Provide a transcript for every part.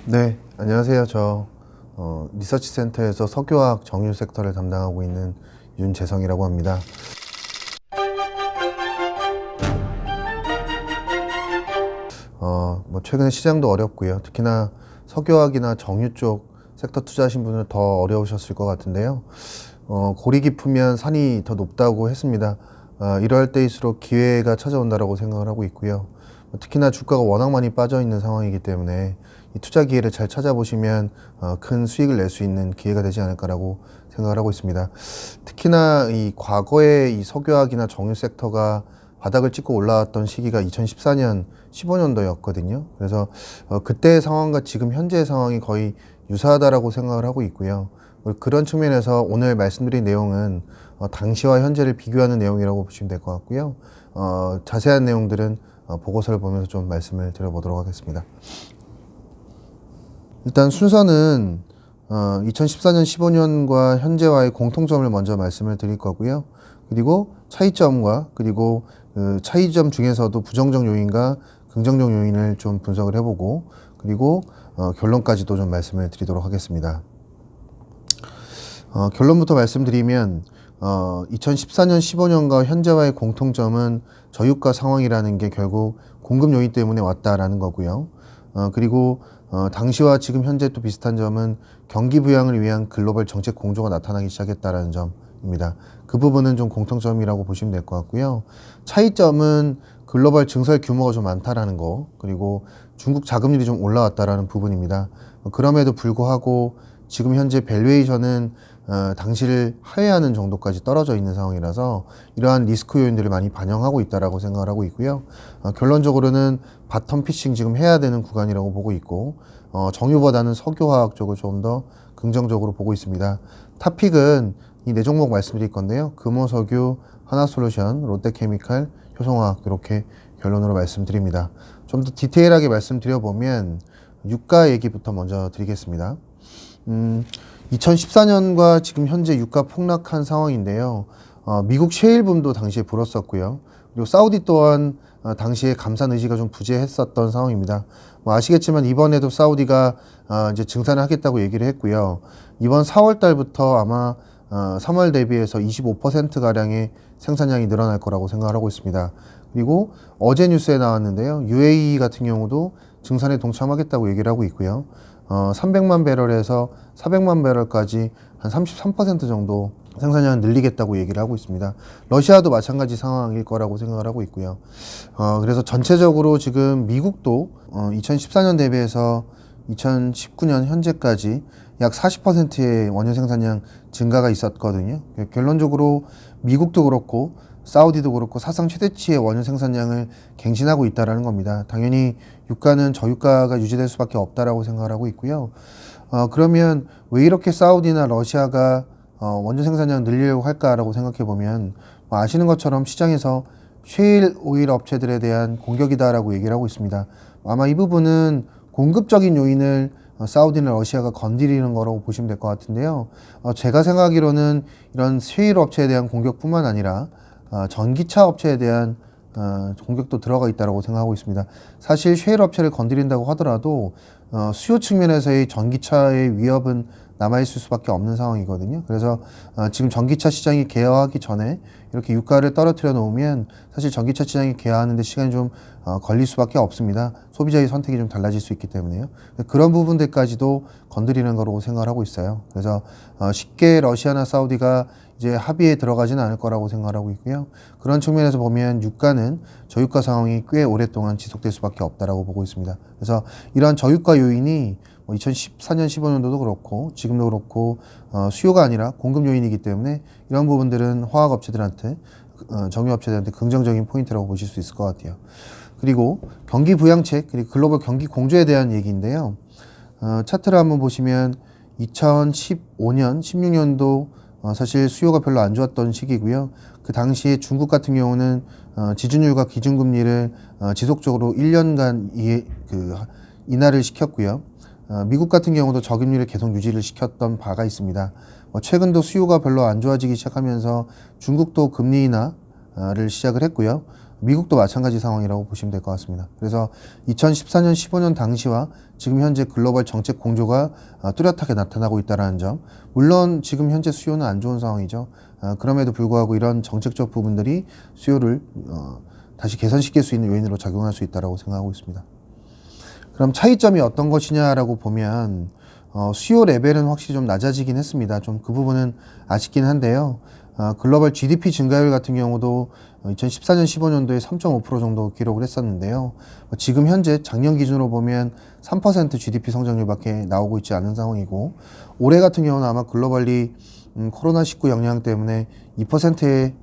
네, 안녕하세요. 리서치 센터에서 석유화학 정유 섹터를 담당하고 있는 윤재성이라고 합니다. 최근에 시장도 어렵고요. 특히나 석유화학이나 정유 쪽 섹터 투자하신 분은 더 어려우셨을 것 같은데요. 골이 깊으면 산이 더 높다고 했습니다. 이러할 때일수록 기회가 찾아온다라고 생각을 하고 있고요. 특히나 주가가 워낙 많이 빠져 있는 상황이기 때문에 이 투자 기회를 잘 찾아보시면 큰 수익을 낼 수 있는 기회가 되지 않을까라고 생각을 하고 있습니다. 특히나 이 과거에 이 석유화학이나 정유 섹터가 바닥을 찍고 올라왔던 시기가 2014년, 15년도였거든요. 그래서 그때의 상황과 지금 현재의 상황이 거의 유사하다라고 생각을 하고 있고요. 그런 측면에서 오늘 말씀드린 내용은 당시와 현재를 비교하는 내용이라고 보시면 될 것 같고요. 자세한 내용들은 보고서를 보면서 좀 말씀을 드려보도록 하겠습니다. 일단 순서는 2014년, 15년과 현재와의 공통점을 먼저 말씀을 드릴 거고요. 그리고 차이점과 그리고 그 차이점 중에서도 부정적 요인과 긍정적 요인을 좀 분석을 해보고 그리고 결론까지도 좀 말씀을 드리도록 하겠습니다. 결론부터 말씀드리면 2014년, 15년과 현재와의 공통점은 저유가 상황이라는 게 결국 공급 요인 때문에 왔다라는 거고요. 그리고 당시와 지금 현재 또 비슷한 점은 경기 부양을 위한 글로벌 정책 공조가 나타나기 시작했다라는 점입니다. 그 부분은 좀 공통점이라고 보시면 될 것 같고요. 차이점은 글로벌 증설 규모가 좀 많다라는 거, 그리고 중국 자금률이 좀 올라왔다라는 부분입니다. 그럼에도 불구하고 지금 현재 밸류에이션은 당시를 하회하는 정도까지 떨어져 있는 상황이라서 이러한 리스크 요인들을 많이 반영하고 있다라고 생각을 하고 있고요. 결론적으로는 바텀 피싱 지금 해야 되는 구간이라고 보고 있고 정유보다는 석유화학 쪽을 좀 더 긍정적으로 보고 있습니다. 탑픽은 이 네 종목 말씀드릴 건데요. 금호석유, 하나솔루션, 롯데케미칼, 효성화학 이렇게 결론으로 말씀드립니다. 좀 더 디테일하게 말씀드려보면 유가 얘기부터 먼저 드리겠습니다. 2014년과 지금 현재 유가 폭락한 상황인데요. 미국 셰일붐도 당시에 불었었고요. 그리고 사우디 또한 당시에 감산 의지가 좀 부재했었던 상황입니다. 아시겠지만 이번에도 사우디가 이제 증산을 하겠다고 얘기를 했고요. 이번 4월 달부터 아마 3월 대비해서 25%가량의 생산량이 늘어날 거라고 생각을 하고 있습니다. 그리고 어제 뉴스에 나왔는데요. UAE 같은 경우도 증산에 동참하겠다고 얘기를 하고 있고요. 300만 배럴에서 400만 배럴까지 한 33% 정도 생산량을 늘리겠다고 얘기를 하고 있습니다. 러시아도 마찬가지 상황일 거라고 생각을 하고 있고요. 그래서 전체적으로 지금 미국도 2014년 대비해서 2019년 현재까지 약 40%의 원유 생산량 증가가 있었거든요. 결론적으로 미국도 그렇고 사우디도 그렇고 사상 최대치의 원유 생산량을 갱신하고 있다는 겁니다. 당연히 유가는 저유가가 유지될 수밖에 없다라고 생각을 하고 있고요. 그러면 왜 이렇게 사우디나 러시아가 원유 생산량 늘리려고 할까라고 생각해 보면 아시는 것처럼 시장에서 셰일 오일 업체들에 대한 공격이다라고 얘기를 하고 있습니다. 아마 이 부분은 공급적인 요인을 사우디나 러시아가 건드리는 거라고 보시면 될 것 같은데요. 제가 생각하기로는 이런 셰일 업체에 대한 공격뿐만 아니라 전기차 업체에 대한 공격도 들어가 있다고 생각하고 있습니다. 사실 셰일 업체를 건드린다고 하더라도 수요 측면에서의 전기차의 위협은 남아있을 수밖에 없는 상황이거든요. 그래서 지금 전기차 시장이 개화하기 전에 이렇게 유가를 떨어뜨려 놓으면 사실 전기차 시장이 개화하는 데 시간이 좀 걸릴 수밖에 없습니다. 소비자의 선택이 좀 달라질 수 있기 때문에요. 그런 부분들까지도 건드리는 거라고 생각을 하고 있어요. 그래서 쉽게 러시아나 사우디가 이제 합의에 들어가지는 않을 거라고 생각을 하고 있고요. 그런 측면에서 보면 유가는 저유가 상황이 꽤 오랫동안 지속될 수밖에 없다라고 보고 있습니다. 그래서 이러한 저유가 요인이 2014년, 15년도도 그렇고 지금도 그렇고 수요가 아니라 공급 요인이기 때문에 이런 부분들은 화학업체들한테 정유업체들한테 긍정적인 포인트라고 보실 수 있을 것 같아요. 그리고 경기 부양책 그리고 글로벌 경기 공조에 대한 얘기인데요. 차트를 한번 보시면 2015년, 16년도 사실 수요가 별로 안 좋았던 시기고요. 그 당시에 중국 같은 경우는 지준율과 기준금리를 지속적으로 1년간 인하를 시켰고요. 미국 같은 경우도 적임률을 계속 유지를 시켰던 바가 있습니다. 최근도 수요가 별로 안 좋아지기 시작하면서 중국도 금리 인하를 시작을 했고요. 미국도 마찬가지 상황이라고 보시면 될 것 같습니다. 그래서 2014년, 15년 당시와 지금 현재 글로벌 정책 공조가 뚜렷하게 나타나고 있다는 점. 물론 지금 현재 수요는 안 좋은 상황이죠. 그럼에도 불구하고 이런 정책적 부분들이 수요를 다시 개선시킬 수 있는 요인으로 작용할 수 있다고 생각하고 있습니다. 그럼 차이점이 어떤 것이냐라고 보면 수요 레벨은 확실히 좀 낮아지긴 했습니다. 좀 그 부분은 아쉽긴 한데요. 글로벌 GDP 증가율 같은 경우도 2014년, 15년도에 3.5% 정도 기록을 했었는데요. 지금 현재 작년 기준으로 보면 3% GDP 성장률밖에 나오고 있지 않은 상황이고, 올해 같은 경우는 아마 글로벌리 코로나19 영향 때문에 2%의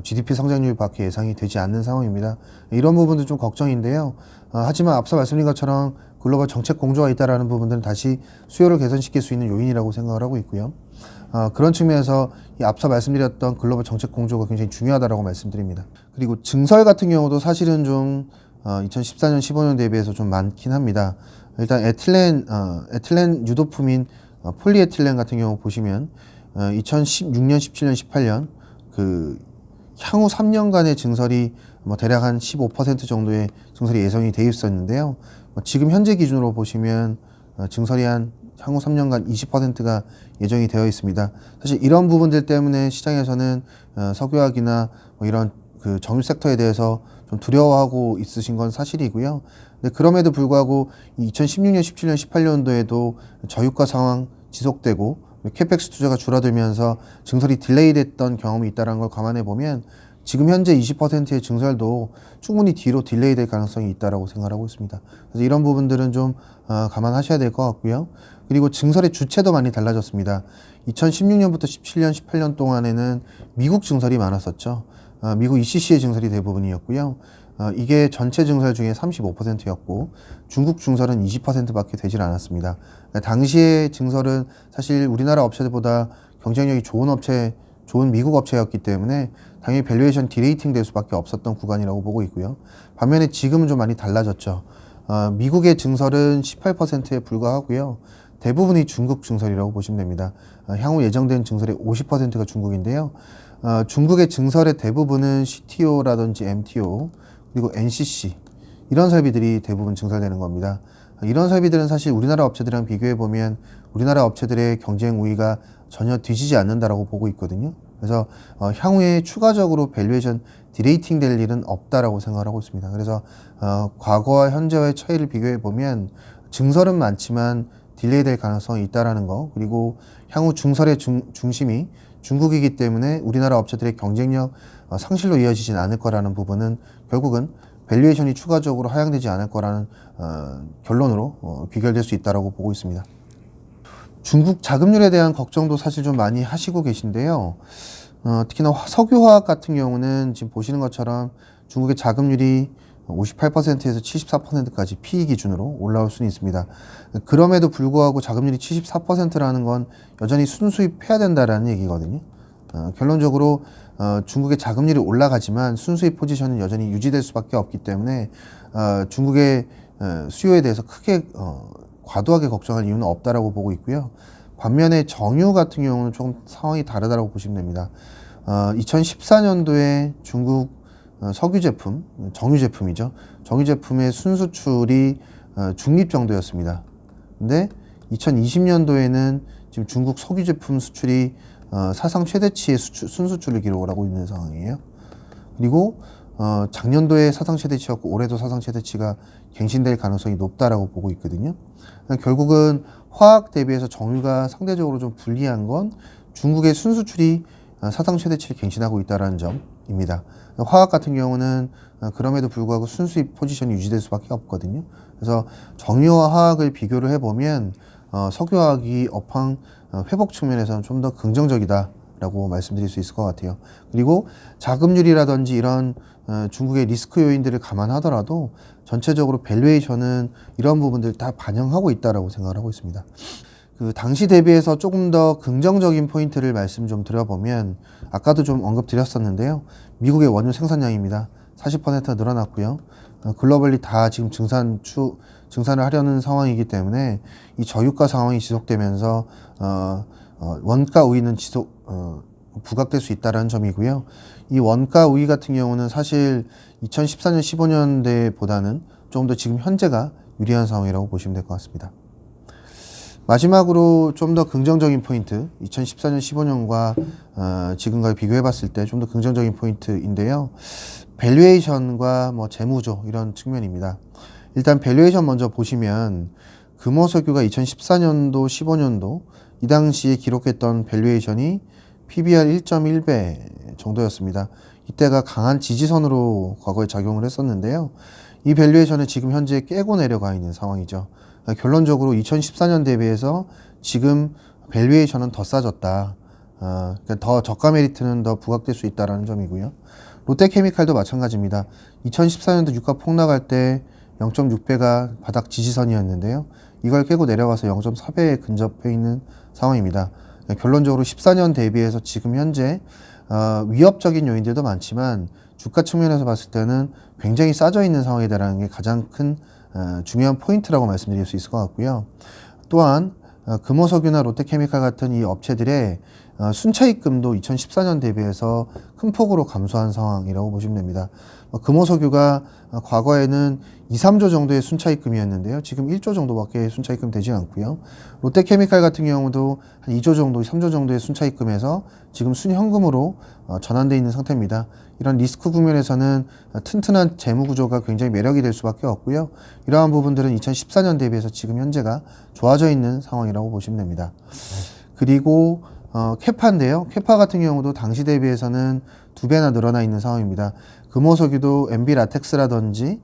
GDP 성장률밖에 예상이 되지 않는 상황입니다. 이런 부분도 좀 걱정인데요. 하지만 앞서 말씀드린 것처럼 글로벌 정책 공조가 있다라는 부분들은 다시 수요를 개선시킬 수 있는 요인이라고 생각을 하고 있고요. 그런 측면에서 이 앞서 말씀드렸던 글로벌 정책 공조가 굉장히 중요하다고 말씀드립니다. 그리고 증설 같은 경우도 사실은 좀 2014년, 15년 대비해서 좀 많긴 합니다. 일단 에틸렌 유도품인 폴리에틸렌 같은 경우 보시면 2016년, 17년, 18년 그 향후 3년간의 증설이 대략 한 15% 정도의 증설이 예상이 돼 있었는데요. 지금 현재 기준으로 보시면 증설이 한 향후 3년간 20%가 예정이 되어 있습니다. 사실 이런 부분들 때문에 시장에서는 석유화학이나 이런 그 정유 섹터에 대해서 좀 두려워하고 있으신 건 사실이고요. 근데 그럼에도 불구하고 2016년, 17년, 18년도에도 저유가 상황 지속되고 캐펙스 투자가 줄어들면서 증설이 딜레이 됐던 경험이 있다는 걸 감안해 보면 지금 현재 20%의 증설도 충분히 뒤로 딜레이 될 가능성이 있다고 생각하고 있습니다. 그래서 이런 부분들은 좀 감안하셔야 될 것 같고요. 그리고 증설의 주체도 많이 달라졌습니다. 2016년부터 17년, 18년 동안에는 미국 증설이 많았었죠. 미국 ECC의 증설이 대부분이었고요. 이게 전체 증설 중에 35%였고 중국 증설은 20%밖에 되질 않았습니다. 당시의 증설은 사실 우리나라 업체들보다 경쟁력이 좋은 미국 업체였기 때문에 당연히 밸류에이션 디레이팅 될 수밖에 없었던 구간이라고 보고 있고요. 반면에 지금은 좀 많이 달라졌죠. 미국의 증설은 18%에 불과하고요. 대부분이 중국 증설이라고 보시면 됩니다. 향후 예정된 증설의 50%가 중국인데요. 중국의 증설의 대부분은 CTO라든지 MTO 그리고 NCC 이런 설비들이 대부분 증설되는 겁니다. 이런 설비들은 사실 우리나라 업체들이랑 비교해 보면 우리나라 업체들의 경쟁 우위가 전혀 뒤지지 않는다라고 보고 있거든요. 그래서 향후에 추가적으로 밸류에이션 디레이팅 될 일은 없다라고 생각을 하고 있습니다. 그래서 과거와 현재와의 차이를 비교해 보면 증설은 많지만 딜레이 될 가능성이 있다라는 거, 그리고 향후 증설의 중심이 중국이기 때문에 우리나라 업체들의 경쟁력 상실로 이어지진 않을 거라는 부분은 결국은 밸류에이션이 추가적으로 하향되지 않을 거라는 결론으로 귀결될 수 있다라고 보고 있습니다. 중국 자금률에 대한 걱정도 사실 좀 많이 하시고 계신데요. 특히나 석유화학 같은 경우는 지금 보시는 것처럼 중국의 자금률이 58%에서 74%까지 PE 기준으로 올라올 수는 있습니다. 그럼에도 불구하고 자금률이 74%라는 건 여전히 순수입해야 된다라는 얘기거든요. 결론적으로 중국의 자금률이 올라가지만 순수입 포지션은 여전히 유지될 수밖에 없기 때문에 중국의 수요에 대해서 크게 과도하게 걱정할 이유는 없다라고 보고 있고요. 반면에 정유 같은 경우는 조금 상황이 다르다고 보시면 됩니다. 2014년도에 중국 석유 제품, 정유 제품이죠. 정유 제품의 순수출이 중립 정도였습니다. 근데 2020년도에는 지금 중국 석유 제품 수출이 사상 최대치의 순수출을 기록을 하고 있는 상황이에요. 그리고 작년도에 사상 최대치였고 올해도 사상 최대치가 갱신될 가능성이 높다라고 보고 있거든요. 결국은 화학 대비해서 정유가 상대적으로 좀 불리한 건 중국의 순수출이 사상 최대치를 갱신하고 있다는 점입니다. 화학 같은 경우는 그럼에도 불구하고 순수입 포지션이 유지될 수밖에 없거든요. 그래서 정유와 화학을 비교를 해보면 석유화학이 업황 회복 측면에서는 좀 더 긍정적이다라고 말씀드릴 수 있을 것 같아요. 그리고 자금률이라든지 이런 중국의 리스크 요인들을 감안하더라도 전체적으로 밸류에이션은 이런 부분들 다 반영하고 있다라고 생각을 하고 있습니다. 그 당시 대비해서 조금 더 긍정적인 포인트를 말씀 좀 드려보면 아까도 좀 언급드렸었는데요. 미국의 원유 생산량입니다. 40% 늘어났고요. 글로벌리 다 지금 증산을 하려는 상황이기 때문에 이 저유가 상황이 지속되면서 원가 우위는 부각될 수 있다는 점이고요. 이 원가 우위 같은 경우는 사실 2014년, 15년대보다는 조금 더 지금 현재가 유리한 상황이라고 보시면 될 것 같습니다. 마지막으로 좀 더 긍정적인 포인트, 2014년, 15년과 지금과 비교해 봤을 때 좀 더 긍정적인 포인트인데요. 밸류에이션과 뭐 재무조 이런 측면입니다. 일단 밸류에이션 먼저 보시면 금호석유가 2014년도, 15년도 이 당시에 기록했던 밸류에이션이 PBR 1.1배 정도였습니다. 이때가 강한 지지선으로 과거에 작용을 했었는데요. 이 밸류에이션은 지금 현재 깨고 내려가 있는 상황이죠. 결론적으로 2014년 대비해서 지금 밸류에이션은 더 싸졌다. 그러니까 더 저가 메리트는 더 부각될 수 있다는 점이고요. 롯데케미칼도 마찬가지입니다. 2014년도 유가 폭락할 때 0.6배가 바닥 지지선이었는데요. 이걸 깨고 내려가서 0.4배에 근접해 있는 상황입니다. 결론적으로 14년 대비해서 지금 현재 위협적인 요인들도 많지만 주가 측면에서 봤을 때는 굉장히 싸져 있는 상황이다라는 게 가장 큰 중요한 포인트라고 말씀드릴 수 있을 것 같고요. 또한 금호석유나 롯데케미칼 같은 이 업체들의 순차익금도 2014년 대비해서 큰 폭으로 감소한 상황이라고 보시면 됩니다. 금호석유가 과거에는 2, 3조 정도의 순차익금이었는데요. 지금 1조 정도밖에 순차익금 되지 않고요. 롯데케미칼 같은 경우도 한 2조 정도, 3조 정도의 순차익금에서 지금 순현금으로 전환되어 있는 상태입니다. 이런 리스크 국면에서는 튼튼한 재무 구조가 굉장히 매력이 될 수밖에 없고요. 이러한 부분들은 2014년 대비해서 지금 현재가 좋아져 있는 상황이라고 보시면 됩니다. 그리고 캐파인데요. 캐파 같은 경우도 당시 대비해서는 2배나 늘어나 있는 상황입니다. 금호석유도 MB 라텍스라든지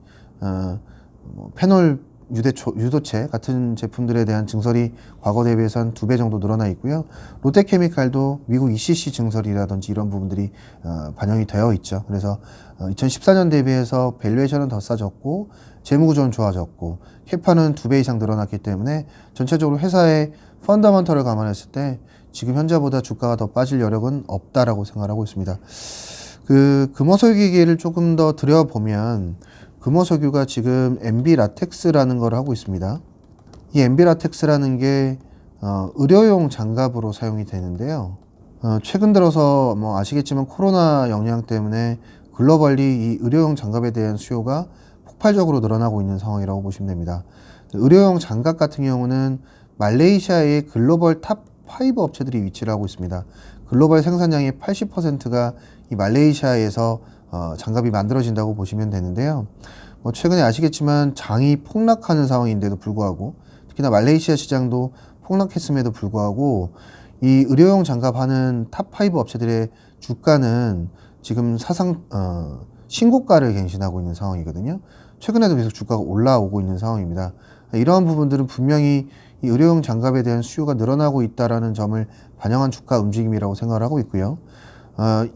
페놀 유도체 같은 제품들에 대한 증설이 과거 대비해서 한 2배 정도 늘어나 있고요. 롯데케미칼도 미국 ECC 증설이라든지 이런 부분들이 반영이 되어 있죠. 그래서 2014년 대비해서 밸류에이션은 더 싸졌고 재무구조는 좋아졌고 캐파는 2배 이상 늘어났기 때문에 전체적으로 회사의 펀더먼털을 감안했을 때 지금 현재보다 주가가 더 빠질 여력은 없다라고 생각하고 있습니다. 금호석유기를 조금 더 들여보면 금호석유가 지금 MB 라텍스라는 걸 하고 있습니다. 이 MB 라텍스라는 게 의료용 장갑으로 사용이 되는데요. 최근 들어서 뭐 아시겠지만 코로나 영향 때문에 글로벌리 이 의료용 장갑에 대한 수요가 폭발적으로 늘어나고 있는 상황이라고 보시면 됩니다. 의료용 장갑 같은 경우는 말레이시아의 글로벌 탑 5 업체들이 위치를 하고 있습니다. 글로벌 생산량의 80%가 이 말레이시아에서 장갑이 만들어진다고 보시면 되는데요. 최근에 아시겠지만 장이 폭락하는 상황인데도 불구하고 특히나 말레이시아 시장도 폭락했음에도 불구하고 이 의료용 장갑 하는 탑5 업체들의 주가는 지금 사상 신고가를 갱신하고 있는 상황이거든요. 최근에도 계속 주가가 올라오고 있는 상황입니다. 이러한 부분들은 분명히 이 의료용 장갑에 대한 수요가 늘어나고 있다는 점을 반영한 주가 움직임이라고 생각을 하고 있고요.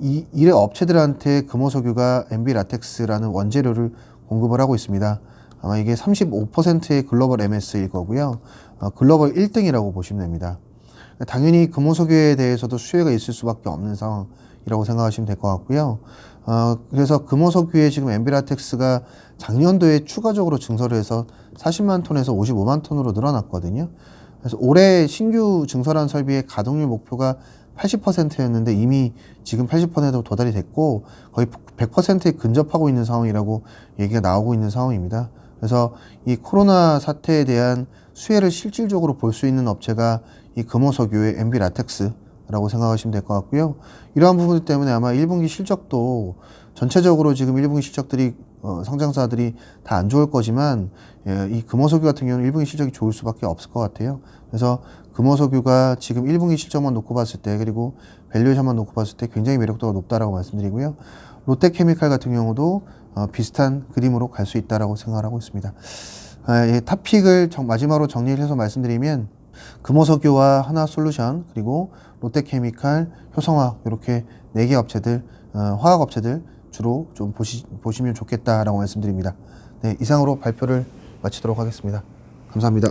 이 업체들한테 금호석유가 MB 라텍스라는 원재료를 공급을 하고 있습니다. 아마 이게 35%의 글로벌 MS일 거고요. 글로벌 1등이라고 보시면 됩니다. 당연히 금호석유에 대해서도 수요가 있을 수밖에 없는 상황이라고 생각하시면 될 것 같고요. 그래서 금호석유에 지금 MB 라텍스가 작년도에 추가적으로 증설을 해서 40만 톤에서 55만 톤으로 늘어났거든요. 그래서 올해 신규 증설한 설비의 가동률 목표가 80%였는데 이미 지금 80%도 도달이 됐고 거의 100%에 근접하고 있는 상황이라고 얘기가 나오고 있는 상황입니다. 그래서 이 코로나 사태에 대한 수혜를 실질적으로 볼 수 있는 업체가 이 금호석유의 MB 라텍스라고 생각하시면 될 것 같고요. 이러한 부분 때문에 아마 1분기 실적도 전체적으로 지금 1분기 실적들이 상장사들이 다 안 좋을 거지만 이 금호석유 같은 경우는 1분기 실적이 좋을 수밖에 없을 것 같아요. 그래서 금호석유가 지금 1분기 실적만 놓고 봤을 때 그리고 밸류에이션만 놓고 봤을 때 굉장히 매력도가 높다라고 말씀드리고요. 롯데케미칼 같은 경우도 비슷한 그림으로 갈 수 있다라고 생각을 하고 있습니다. 탑픽을 마지막으로 정리를 해서 말씀드리면 금호석유와 하나솔루션 그리고 롯데케미칼, 효성화학 이렇게 4개 업체들 화학 업체들 주로 좀 보시면 좋겠다라고 말씀드립니다. 네, 이상으로 발표를 마치도록 하겠습니다. 감사합니다.